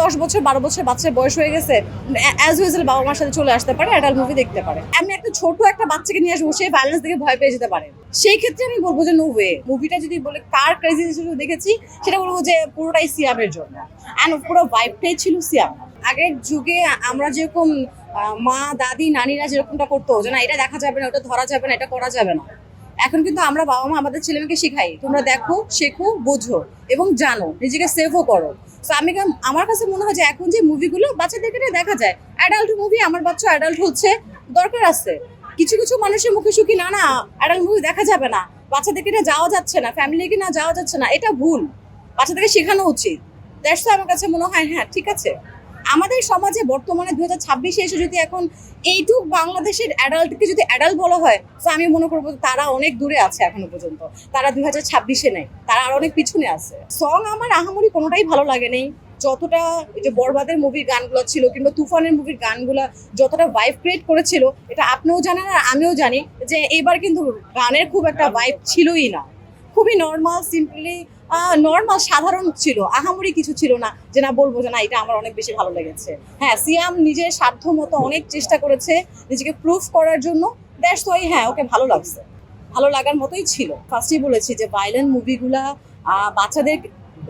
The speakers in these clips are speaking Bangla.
10 বছর 12 বছর বাচ্চার বয়স হয়ে গেছে, অ্যাজ ইউজুয়াল বাবা মার সাথে চলে আসতে পারে, অ্যাডাল্ট মুভি দেখতে পারে। আমি একটা ছোট একটা বাচ্চাকে নিয়ে আসবো, সে ভায়োলেন্স দেখে ভয় পেয়ে যেতে পারে, সেই ক্ষেত্রে আমি বলবো যে নো ওয়ে। মুভিটা যদি বলে কার ক্রেজি হিসেবে দেখেছি, সেটা বলবো যে পুরোটাই সিয়ামের জন্য। অ্যান্ড পুরো ভাইবটাই ছিল সিয়াম। আগের যুগে আমরা যেরকম মা দাদি নানিরা যেরকমটা করতো, যে না এটা দেখা যাবে না, ওটা ধরা যাবে না, এটা করা যাবে না, এখন কিন্তু আমরা বাবা মা আমাদের ছেলেমেয়েকে শেখাই, তোমরা দেখো, শেখো, বোঝো এবং জানো, নিজেকে সেভও করো। তো আমার কাছে মনে হয় যে এখন যে মুভিগুলো বাচ্চাদেরকে দেখা যায়, অ্যাডাল্ট মুভি, আমার বাচ্চা অ্যাডাল্ট হচ্ছে, দরকার আছে। কিছু কিছু মানুষের মুখে শুকি না না অ্যাডাল্ট মুভি দেখা যাবে না, বাচ্চাদেরকে না যাওয়া যাচ্ছে না, ফ্যামিলিকে না যাওয়া যাচ্ছে না, এটা ভুল। বাচ্চাদেরকে শেখানো উচিত। দ্যাটস আমার কাছে মনে হয় হ্যাঁ ঠিক আছে। আমাদের সমাজে বর্তমানে 2026 এসে যদি এখন এইটুক বাংলাদেশের অ্যাডাল্টকে যদি অ্যাডাল্ট বলা হয়, তো আমি মনে করবো তারা অনেক দূরে আছে এখনো পর্যন্ত, তারা 2026-এ নেই, তারা আর অনেক পিছনে আছে। সং আমার আহামরি কোনোটাই ভালো লাগে নেই। যতটা এই যে বরবাদের মুভির গানগুলো ছিল কিংবা তুফানের মুভির গানগুলো যতটা ভাইব ক্রিয়েট করেছিল, এটা আপনিও জানেন আর আমিও জানি যে এবার কিন্তু গানের খুব একটা ভাইব ছিলই না। খুবই নর্মাল, সিম্পলি নর্মাল, সাধারণ ছিল, আহামরি কিছু ছিল না যে না বলবো যে না এটা আমার অনেক বেশি ভালো লেগেছে। হ্যাঁ, সিয়াম নিজের সাধ্য মতো অনেক চেষ্টা করেছে নিজেকে প্রুফ করার জন্য, দ্যাটস ওয়াই হ্যাঁ ওকে ভালো লাগছে, ভালো লাগার মতোই ছিল। ফার্স্টেই বলেছি যে ভায়োলেন্ট মুভিগুলা বাচ্চাদের,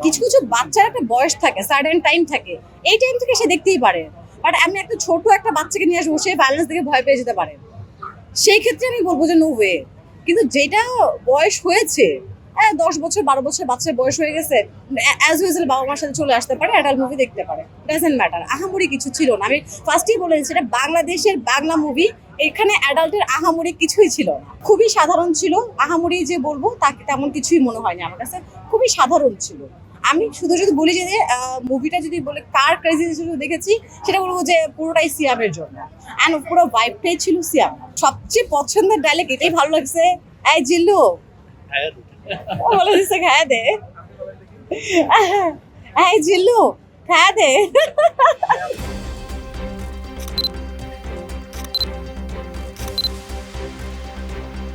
কিছু কিছু বাচ্চার একটা বয়স থাকে, সার্টেন টাইম থাকে, এই টাইম থেকে সে দেখতেই পারে। বাট আমি একটা ছোট একটা বাচ্চাকে নিয়ে আসবো, সে ভায়োলেন্স দেখে ভয় পেয়ে যেতে পারে, সেই ক্ষেত্রে আমি বলবো যে নো ওয়ে। কিন্তু যেটা বয়স হয়েছে, 10 বছর 12 বছর বাচ্চার বয়স হয়ে গেছে, অ্যাজ ইউজুয়াল বাবা মার সাথে চলে আসতে পারে, অ্যাডাল্ট মুভি দেখতে পারে, ডাজেন্ট ম্যাটার। আহামরি কিছু ছিল না। আমি ফার্স্টেই বলেছি এটা বাংলাদেশের বাংলা মুভি, এখানে অ্যাডাল্টের আহামরি কিছুই ছিল না, খুবই সাধারণ ছিল। আহামরি যে বলবো তাকে তেমন কিছুই মনে হয়নি আমার কাছে, খুবই সাধারণ ছিল। আমি শুধু যদি বলি যে মুভিটা যদি বলে কার ক্রেজি হিসেবে দেখেছি, সেটা বলবো যে পুরোটাই সিয়ামের জন্য। অ্যান্ড পুরো ভাইবটাই ছিল সিয়াম। সবচেয়ে পছন্দের ডায়লগ এটাই ভালো লাগছে, এই জিল্লু ও বলে দিচ্ছে খায়া দে, এই জিল্লু খায়া দে।